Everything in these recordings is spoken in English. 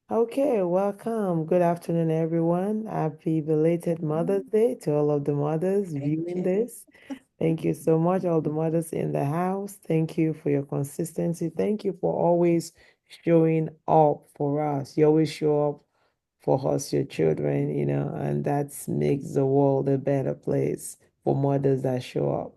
Okay, welcome. Good afternoon, everyone. Happy belated Mother's Mhm. Day to all of the mothers Thank viewing you. this. Thank you so much, all the mothers in the house. Thank you for your consistency. Thank you for always showing up for us. You always show up for us, your children, and that makes the world a better place for mothers that show up.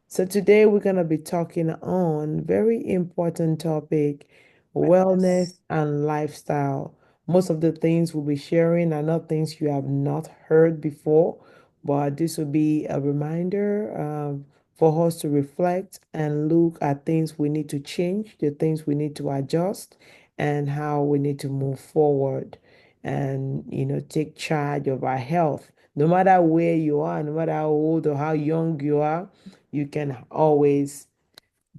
So today we're going to be talking on very important topic, wellness Wellness. and lifestyle. Most of the things we'll be sharing are not things you have not heard before, but this will be a reminder for us to reflect and look at things we need to change, the things we need to adjust, and how we need to move forward and, take charge of our health. No matter where you are, no matter how old or how young you are, you can always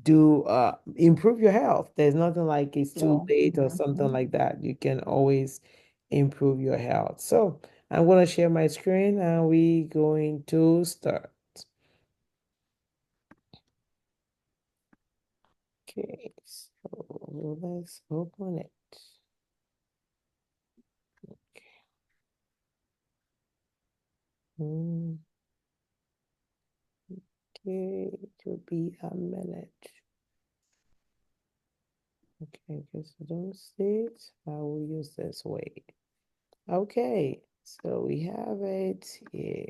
do improve your health. There's nothing like it's too So, late or something mhm. like that. You can always improve your health. So I'm going to share my screen and we going to start. Okay, so let's open it. Mm, Okay, it will be a minute. Okay, because I don't see it, I will use this way. Okay, so we have it here.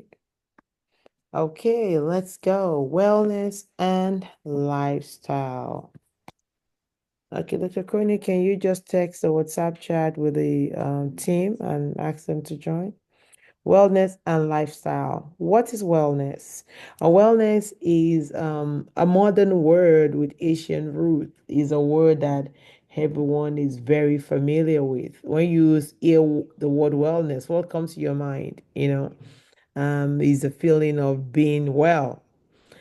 Okay, let's go. Wellness and lifestyle. Okay, Dr. Coney, can you just text the WhatsApp chat with the team and ask them to join? Wellness and lifestyle. What is wellness? A wellness is a modern word with Asian roots. Is a word that everyone is very familiar with. When you hear the word wellness, what comes to your mind? Is a feeling of being well.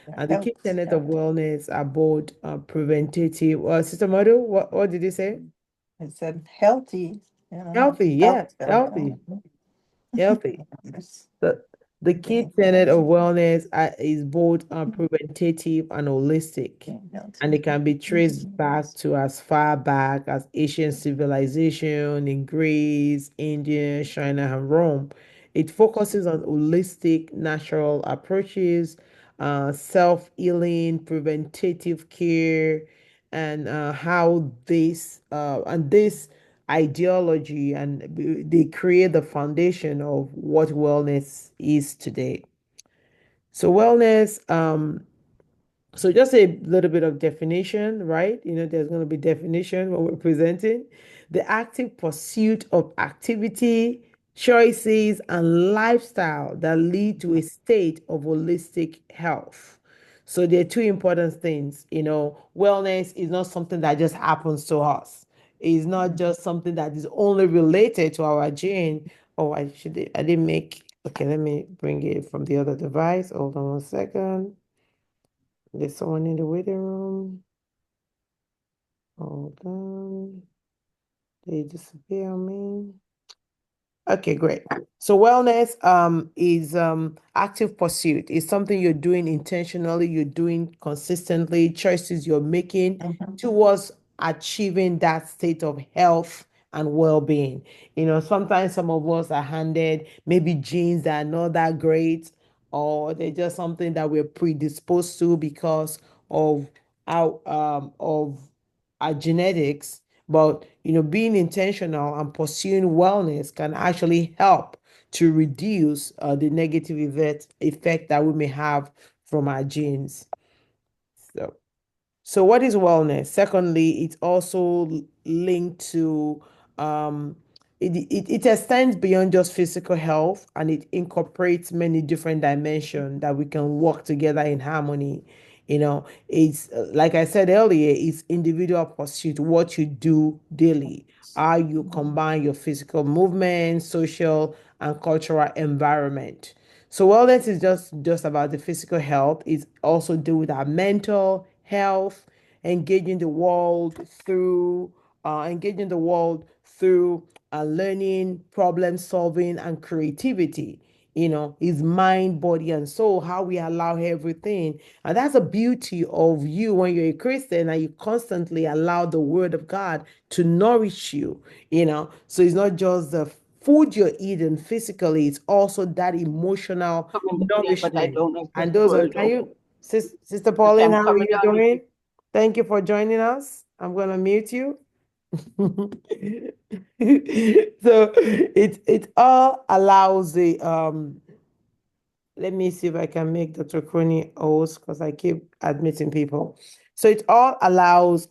Your And the key health. tenet of Yeah. wellness are both preventative. Sister Madu, what did you say? I said healthy, Healthy, yeah, health. healthy, healthy. Yes. The, the key Being tenet of healthy. wellness is both preventative and holistic, Being and healthy. it can be traced back Yes. to as far back as ancient civilization in Greece, India, China, and Rome. It focuses on holistic, natural approaches, self-healing, preventative care, and how this ideology and they create the foundation of what wellness is today. So so just a little bit of definition, right? There's going to be definition when we're presenting. The active pursuit of activity, choices, and lifestyle that lead to a state of holistic health. So there are two important things. Wellness is not something that just happens to us. It's not just something that is only related to our gene. Oh, I didn't make, okay, let me bring it from the other device. Hold on one second. There's someone in the waiting room. Hold on. They disappear on me. Okay, great. So wellness is active pursuit. It's something you're doing intentionally, you're doing consistently, choices you're making Mhm. towards achieving that state of health and well-being. Sometimes some of us are handed maybe genes that are not that great, or they're just something that we're predisposed to because of our genetics. But being intentional and pursuing wellness can actually help to reduce the negative effect that we may have from our genes. So, so what is wellness? Secondly, it's also linked to it extends beyond just physical health, and it incorporates many different dimensions that we can work together in harmony. It's like I said earlier, it's individual pursuit, what you do daily, how you combine your physical movement, social and cultural environment. So wellness is just about the physical health. It's also do with our mental health, engaging the world through engaging the world through learning, problem solving, and creativity. his mind, body, and soul, how we allow everything. And that's the beauty of you when you're a Christian and you constantly allow the word of God to nourish you. So it's not just the food you're eating physically, it's also that emotional Coming today, but I nourishment. don't know if And this those are, word can will. you, Sister I say Pauline, I'm how are coming you on if doing? you. Thank you for joining us. I'm going to mute you. So it all allows the let me see if I can make Dr. Crony host because I keep admitting people. So it all allows,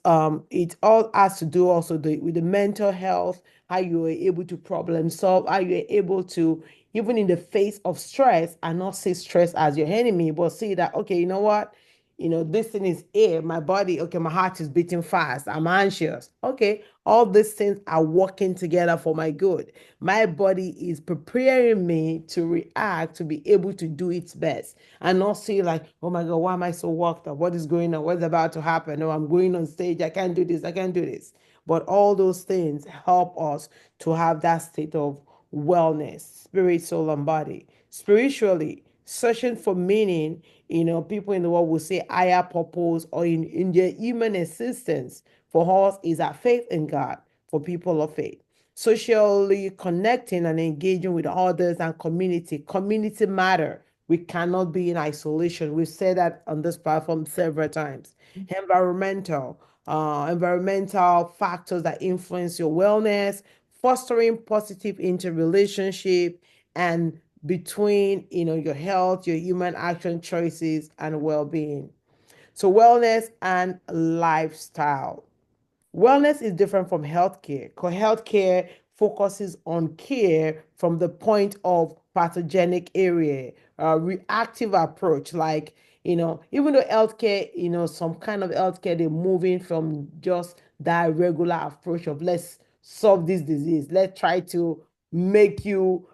it all has to do also with the mental health, how you are able to problem solve, how you are able to, even in the face of stress, and not see stress as your enemy, but see that, okay, you know what? This thing is here, my body, okay, my heart is beating fast, I'm anxious. Okay, all these things are working together for my good. My body is preparing me to react, to be able to do its best, and not see like, oh my God, why am I so worked up? What is going on? What's about to happen? Oh, I'm going on stage. I can't do this. I can't do this. But all those things help us to have that state of wellness, spirit, soul, and body. Spiritually, searching for meaning, people in the world will say higher purpose or in their human existence. For us, is our faith in God for people of faith. Socially connecting and engaging with others and community. Community matter. We cannot be in isolation. We've said that on this platform several times. Environmental factors that influence your wellness, fostering positive interrelationship and between your health, your human action choices, and well-being. So wellness and lifestyle. Wellness is different from healthcare because healthcare focuses on care from the point of pathogenic area, reactive approach. Like, even though healthcare, some kind of healthcare, they're moving from just that regular approach of let's solve this disease, let's try to make you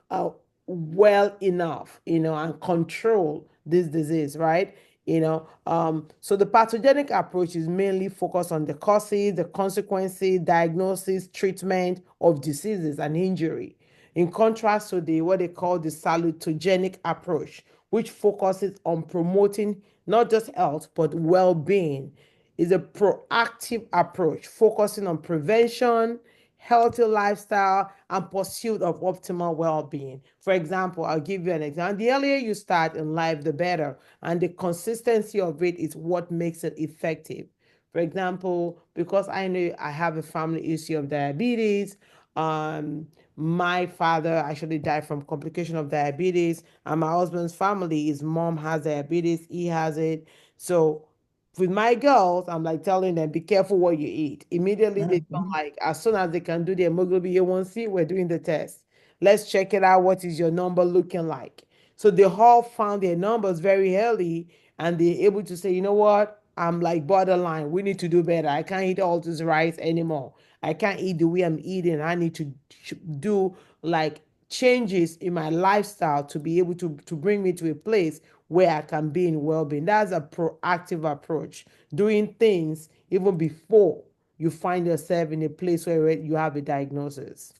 well enough, and control this disease, right? So the pathogenic approach is mainly focused on the causes, the consequences, diagnosis, treatment of diseases and injury. In contrast to what they call the salutogenic approach, which focuses on promoting not just health but well-being, is a proactive approach focusing on prevention, healthy lifestyle, and pursuit of optimal well-being. For example, I'll give you an example. The earlier you start in life, the better, and the consistency of it is what makes it effective. For example, because I know I have a family issue of diabetes, um, my father actually died from complication of diabetes, and my husband's family, his mom has diabetes, he has it. So with my girls, I'm like telling them, be careful what you eat. Immediately they come Mhm. like, as soon as they can do their hemoglobin A1C, we're doing the test. Let's check it out. What is your number looking like? So they all found their numbers very early and they're able to say, you know what? I'm like borderline. We need to do better. I can't eat all this rice anymore. I can't eat the way I'm eating. I need to do like changes in my lifestyle to be able to bring me to a place where I can be in well-being. That's a proactive approach, doing things even before you find yourself in a place where you have a diagnosis.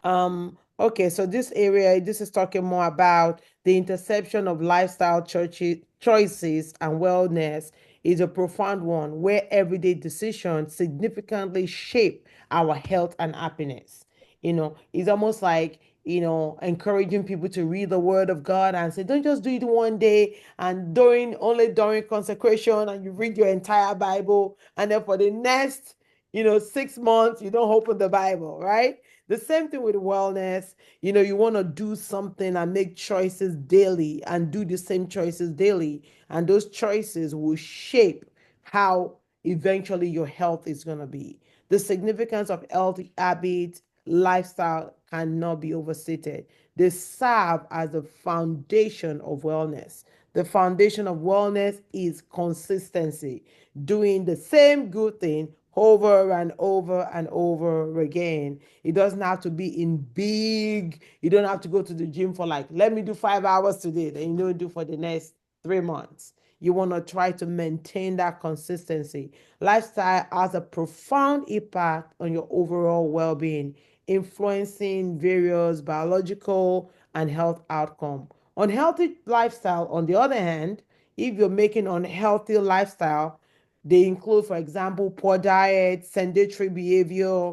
Okay, so this is talking more about the intersection of lifestyle choices and wellness is a profound one where everyday decisions significantly shape our health and happiness. It's almost like, encouraging people to read the word of God and say, don't just do it one day and only during consecration and you read your entire Bible and then for the next, 6 months, you don't open the Bible, right? The same thing with wellness. You want to do something and make choices daily and do the same choices daily. And those choices will shape how eventually your health is going to be. The significance of healthy habits, lifestyle cannot be overstated. They serve as the foundation of wellness. The foundation of wellness is consistency, doing the same good thing over and over and over again. It doesn't have to be in big, you don't have to go to the gym for like, let me do 5 hours today, then you don't do for the next 3 months. You want to try to maintain that consistency. Lifestyle has a profound impact on your overall well being, influencing various biological and health outcome. Unhealthy lifestyle, on the other hand, if you're making unhealthy lifestyle, they include, for example, poor diet, sedentary behavior,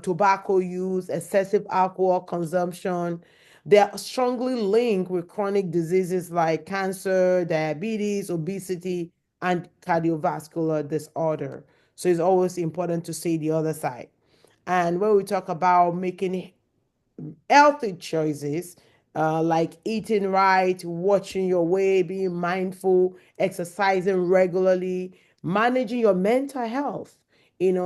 tobacco use, excessive alcohol consumption. They are strongly linked with chronic diseases like cancer, diabetes, obesity, and cardiovascular disorder. So it's always important to see the other side. And when we talk about making healthy choices, like eating right, watching your weight, being mindful, exercising regularly, managing your mental health.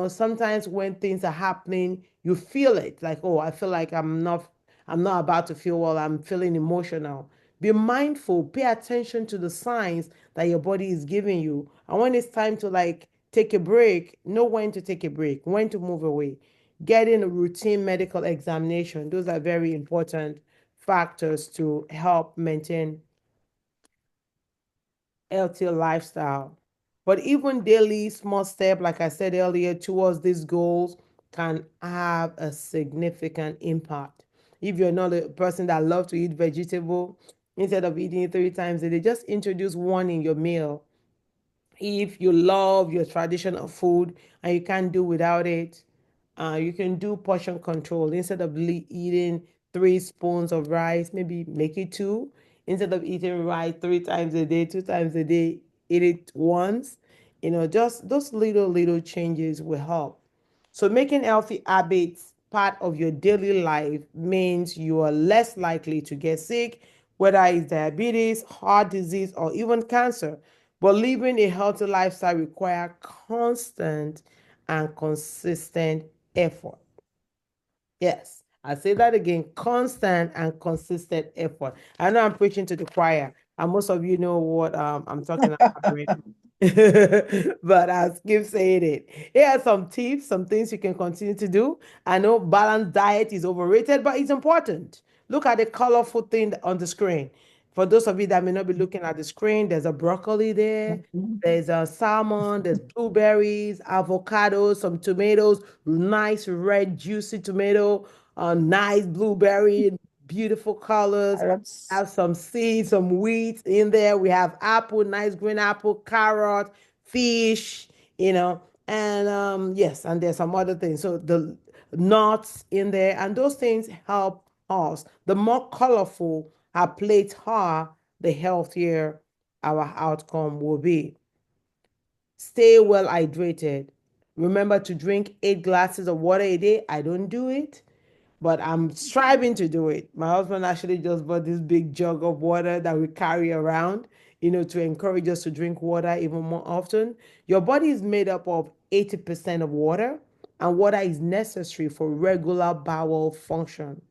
Sometimes when things are happening, you feel it like, oh, I feel like I'm not about to feel well, I'm feeling emotional. Be mindful, pay attention to the signs that your body is giving you. And when it's time to like take a break, know when to take a break, when to move away. Getting a routine medical examination, those are very important factors to help maintain healthy lifestyle. But even daily small step, like I said earlier, towards these goals can have a significant impact. If you're not a person that loves to eat vegetable, instead of eating it 3 times a day, just introduce one in your meal. If you love your traditional food and you can't do without it, you can do portion control. Instead of eating 3 spoons of rice, maybe make it two. Instead of eating rice 3 times a day, 2 times a day, eat it once. Just those little changes will help. So making healthy habits part of your daily life means you are less likely to get sick, whether it's diabetes, heart disease, or even cancer. But living a healthy lifestyle requires constant and consistent effort. Yes, I say that again, constant and consistent effort. I know I'm preaching to the choir, and most of you know what I'm talking about already. But I'll keep saying it. Here are some tips, some things you can continue to do. I know balanced diet is overrated, but it's important. Look at the colorful thing on the screen. For those of you that may not be looking at the screen, there's a broccoli there, there's a salmon, there's blueberries, avocados, some tomatoes, nice red juicy tomato, nice blueberry, beautiful colors. Carrots. Have some seeds, some wheat in there. We have apple, nice green apple, carrot, fish, and yes, and there's some other things. So the nuts in there, and those things help us. The more colorful our plates are, the healthier our outcome will be. Stay well hydrated. Remember to drink 8 glasses of water a day. I don't do it, but I'm striving to do it. My husband actually just bought this big jug of water that we carry around, to encourage us to drink water even more often. Your body is made up of 80% of water, and water is necessary for regular bowel function,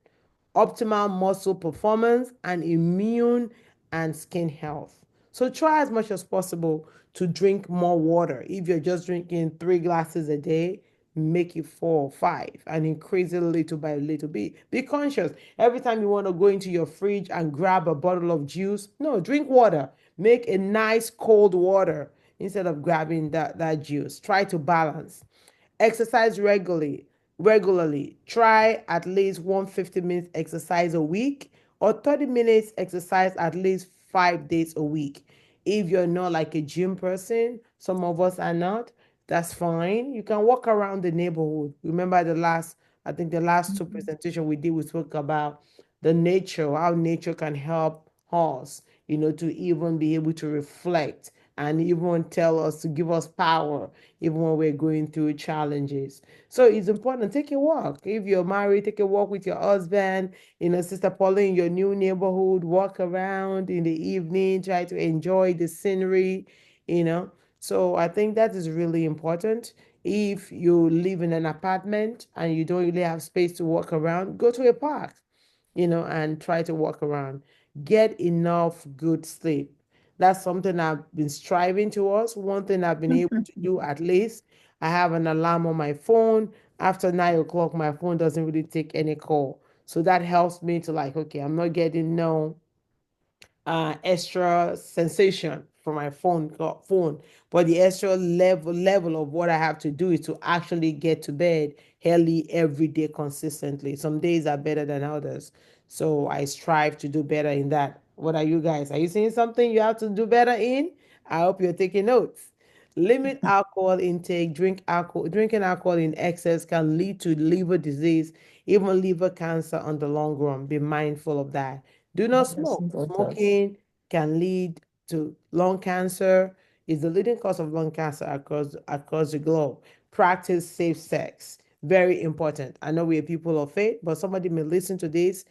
optimal muscle performance, and immune and skin health. So try as much as possible to drink more water. If you're just drinking 3 glasses a day, make it 4 or 5 and increase it little by little. Be conscious. Every time you want to go into your fridge and grab a bottle of juice, no, drink water. Make a nice cold water instead of grabbing that juice. Try to balance. Exercise regularly. Try at least 150 minutes exercise a week or 30 minutes exercise at least 5 days a week. If you're not like a gym person, some of us are not, that's fine. You can walk around the neighborhood. Remember I think the last two presentation we did, we spoke about the nature, how nature can help us, to even be able to reflect and even tell us to give us power even when we're going through challenges. So it's important. Take a walk. If you're married, take a walk with your husband, Sister Paula, in your new neighborhood, walk around in the evening, try to enjoy the scenery, you know. So I think that is really important. If you live in an apartment and you don't really have space to walk around, go to a park, and try to walk around. Get enough good sleep. That's something I've been striving towards. One thing I've been able to do at least, I have an alarm on my phone. After 9 o'clock, my phone doesn't really take any call. So that helps me to like, okay, I'm not getting no extra sensation from my phone. But the extra level of what I have to do is to actually get to bed early every day consistently. Some days are better than others. So I strive to do better in that. What are you guys? Are you seeing something you have to do better in? I hope you're taking notes. Limit alcohol intake. Drinking alcohol in excess can lead to liver disease, even liver cancer on the long run. Be mindful of that. Do not That's smoke. important. Smoking can lead to lung cancer. Is the leading cause of lung cancer across the globe. Practice safe sex. Very important. I know we are people of faith, but somebody may listen to this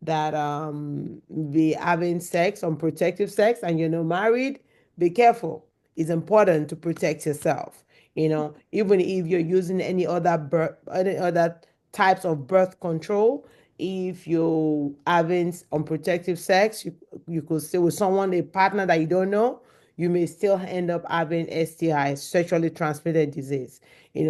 that be having sex, unprotected sex, and you're not married. Be careful. It's important to protect yourself. Even if you're using any other types of birth control, if you having unprotected sex, you could stay with someone, a partner that you don't know, you may still end up having STI, sexually transmitted disease.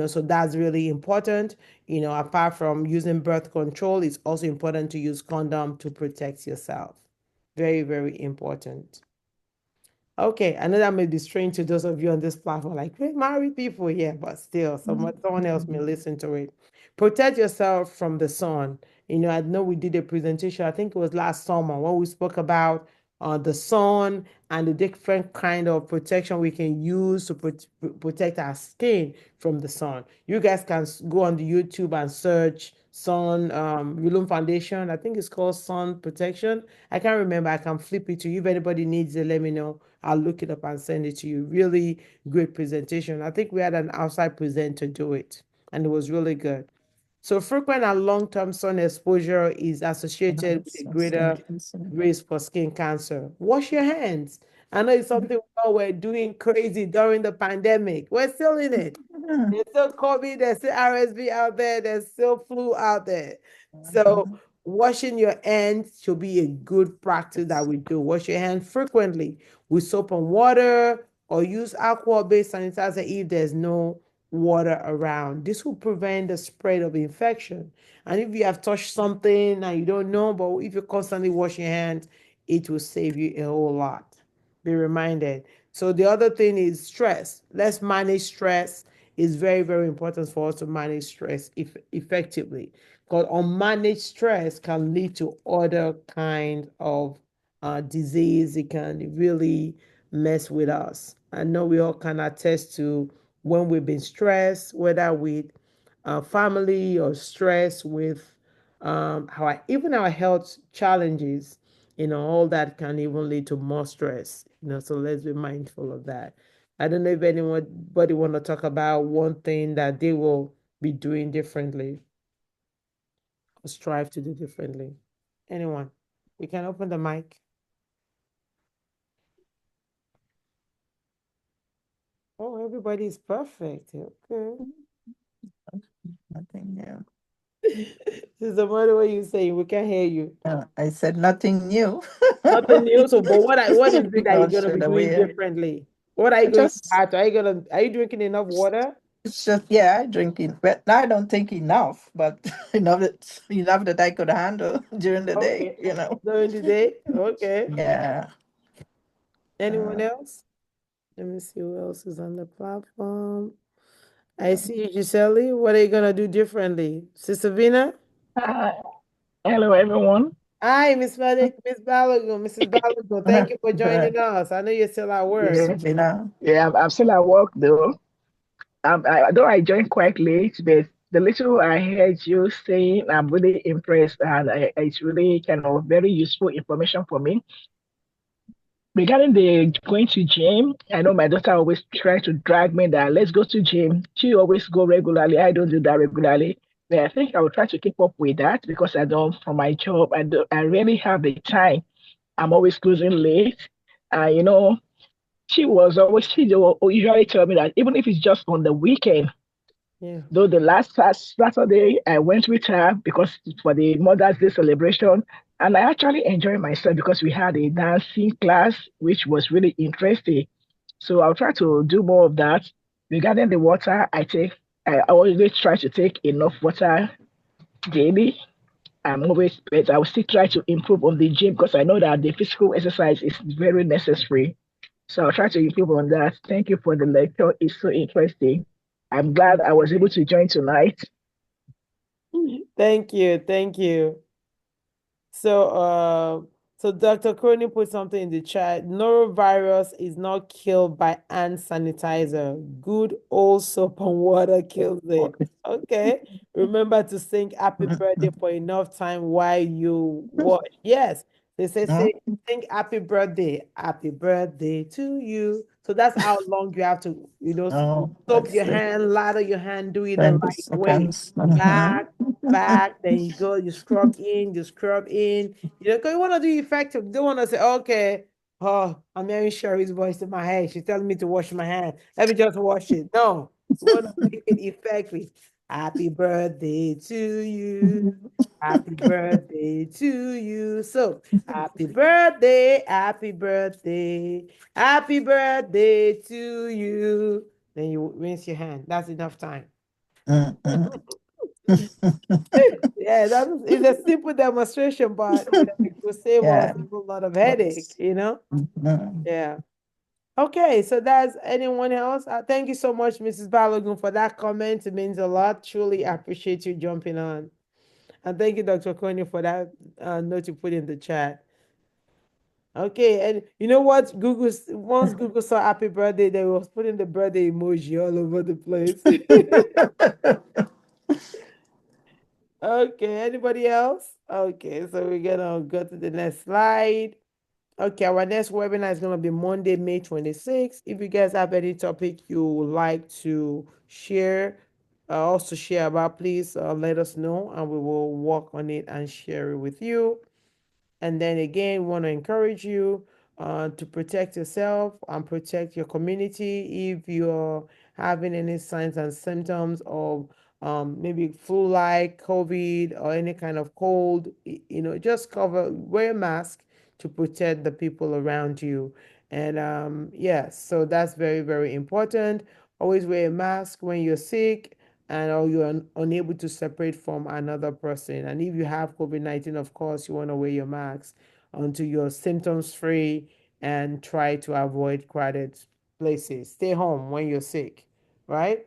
So that's really important. Apart from using birth control, it's also important to use condom to protect yourself. Very, very important. Okay, I know that may be strange to those of you on this platform, like we're married people here, but still, someone else may listen to it. Protect yourself from the sun. I know we did a presentation, I think it was last summer, when we spoke about the sun and the different kind of protection we can use to protect our skin from the sun. You guys can go on the YouTube and search sun Yulum Foundation. I think it's called Sun Protection. I can't remember. I can flip it to you. If anybody needs it, let me know. I'll look it up and send it to you. Really great presentation. I think we had an outside presenter do it, and it was really good. So frequent and long-term sun exposure is associated with a So skin greater cancer. risk for skin cancer. Wash your hands. I know it's something we all were doing crazy during the pandemic. We're still in it. There's still COVID, there's still RSV out there, there's still flu out there. So washing your hands should be a good practice that we do. Wash your hands frequently with soap and water, or use alcohol-based sanitizer if there's no water around. This will prevent the spread of infection. And if you have touched something and you don't know, but if you constantly wash your hands, it will save you a whole lot. Be reminded. So the other thing is stress. Let's manage stress. It's very, very important for us to manage stress effectively, because unmanaged stress can lead to other kind of disease. It can really mess with us. I know we all can attest to when we've been stressed, whether with family or stress with our health challenges. All that can even lead to more stress. So let's be mindful of that. I don't know if anybody want to talk about one thing that they will be doing differently or strive to do differently. Anyone? We can open the mic. Oh, everybody is perfect. Okay. Nothing new. Sister Mother, what you saying? We can hear you. I said nothing new. Nothing new. So, but what is it that you're God gonna be should doing aware. differently? What are you going to Just add? Are you drinking enough water? it's just yeah, I drink it, but I don't think enough, but enough that I could handle during the day, Okay. During the day? Okay. Yeah. Anyone Uh, else? Let me see who else is on the platform. I see you, Gisele. What are you gonna do differently? Sister Vina? Hi. Hello, everyone. Hi, Miss Balogun. Mrs. Balogun, thank you for Good. joining us. I know you're still at work. Yeah, Sabina. yeah, I'm still at work though. Though I joined quite late, but the little I heard you saying, I'm really impressed, and it's really kind of very useful information for me. Regarding the going to gym, I know my daughter always try to drag me that let's go to gym. She always go regularly. I don't do that regularly. But I think I will try to keep up with that because I don't for my job. I really have the time. I'm always closing late. You know, she usually tell me that even if it's just on the weekend, Yeah. though the last Saturday I went with her because it's for the Mother's Day celebration, and I actually enjoyed myself because we had a dancing class which was really interesting. So I'll try to do more of that. Regarding the water, I always try to take enough water daily. But I will still try to improve on the gym because I know that the physical exercise is very necessary. So I'll try to improve on that. Thank you for the lecture. It's so interesting. I'm glad I was able to join tonight. Thank you. Thank you. So Dr. Crony put something in the chat. Norovirus is not killed by hand sanitizer. Good old soap and water kills it. Okay. Remember to sing happy birthday for enough time while you watch. Yes. They say sing happy birthday to you. So that's how long you have to, Oh, soap let's your see. hand, lather your hand, do it the 20 right way. seconds. Back, then you go, you scrub in, you scrub in. You want to do effective. You don't want to say, okay, oh, I'm hearing Sherry's voice in my head. She's telling me to wash my hand. Let me just wash it. No, you want to make it effective. Happy birthday to you. Happy birthday to you. So, happy birthday, happy birthday to you. Then you rinse your hand. That's enough time. Yeah, it's a simple demonstration, but it will save us Yeah. a whole lot of headache, Mhm. Yeah. Okay, so that's anyone else? Thank you so much, Mrs. Balogun, for that comment. It means a lot. Truly appreciate you jumping on. And thank you, Dr. Coney, for that note you put in the chat. Okay, and you know what? Once Google saw happy birthday, they was putting the birthday emoji all over the place. Okay, anybody else? Okay, so we're gonna go to the next slide. Okay, our next webinar is gonna be Monday, May 26th. If you guys have any topic you would like to share, also share about, please let us know and we will work on it and share it with you. And then again, we want to encourage you to protect yourself and protect your community. If you're having any signs and symptoms of maybe flu-like, COVID, or any kind of cold, just wear a mask to protect the people around you. And yes, so that's very, very important. Always wear a mask when you're sick and or you're unable to separate from another person. And if you have COVID-19, of course, you want to wear your mask until you're symptoms free and try to avoid crowded places. Stay home when you're sick, right?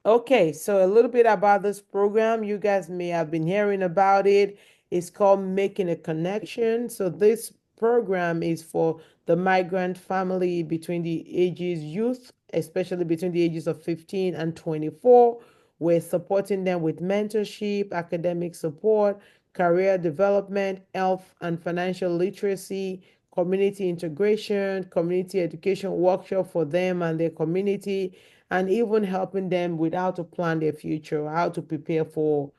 Okay, so a little bit about this program. You guys may have been hearing about it. It's called Making a Connection. So this program is for the migrant family between the ages youth, especially between the ages of 15 and 24. We're supporting them with mentorship, academic support, career development, health and financial literacy, community integration, community education workshop for them and their community, and even helping them with how to plan their future, how to prepare for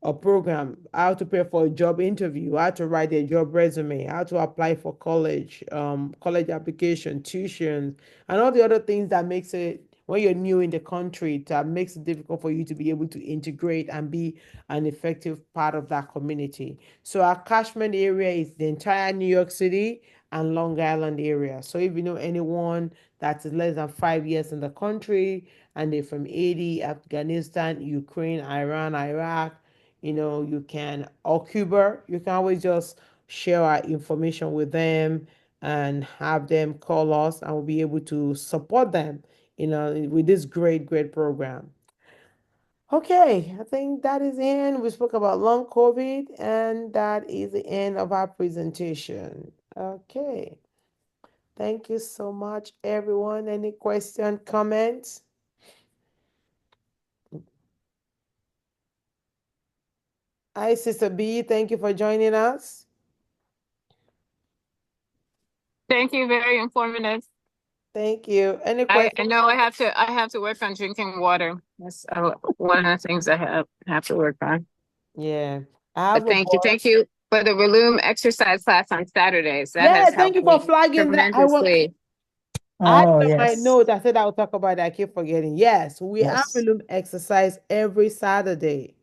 a program, how to prepare for a job interview, how to write their job resume, how to apply for college application, tuition, and all the other things that makes it when you're new in the country that makes it difficult for you to be able to integrate and be an effective part of that community. So our catchment area is the entire New York City and Long Island area. So if you know anyone that is less than 5 years in the country and they're from Haiti, Afghanistan, Ukraine, Iran, Iraq, you can, or Cuba, you can always just share our information with them and have them call us and we'll be able to support them, with this great, great program. Okay, I think that is the end. We spoke about long COVID, and that is the end of our presentation. Okay. Thank you so much, everyone. Any question, comments? Hi, Sister B. Thank you for joining us. Thank you. Very informative. Thank you. Any I questions? know I have to work on drinking water. That's one of the things I have to work on. Yeah. I have But a thank you. board. Thank you for the Relume exercise class on Saturdays. That Yeah, has thank helped you for me flagging that. tremendously. I Oh, know my yes. note. I said I'll talk about it. I keep forgetting. Yes, we have Yes. Relume exercise every Saturday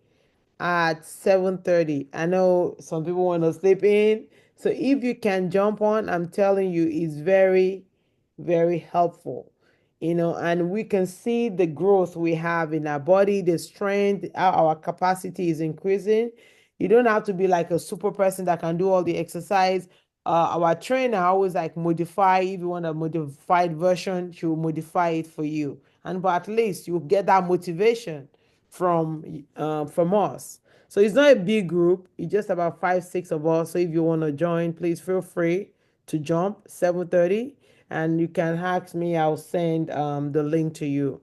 at 7:30. I know some people want to sleep in. So if you can jump on, I'm telling you, it's very, very helpful. And we can see the growth we have in our body, the strength, how our capacity is increasing. You don't have to be like a super person that can do all the exercise. our trainer always like modify. If you want a modified version, she will modify it for you. And but at least you get that motivation from us. So it's not a big group. It's just about 5, 6 of us. So if you want to join, please feel free to jump 7:30, and you can ask me. I'll send the link to you.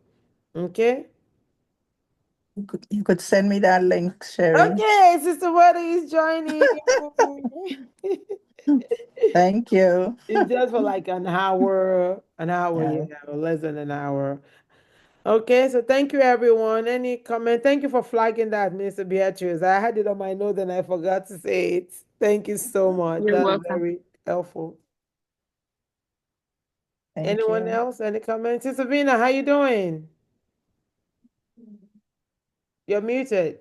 Okay. You could send me that link, Sherry. Okay, Sister Buddy is joining. Thank you. It's just for like an hour, Yeah. yeah, or less than an hour. Okay, so thank you everyone. Any comment? Thank you for flagging that, Mr. Beatrice. I had it on my note and I forgot to say it. Thank you so much. You're That's welcome. very helpful. Thank Anyone you. else? Any comments? Sister Vina, how you doing? You're muted.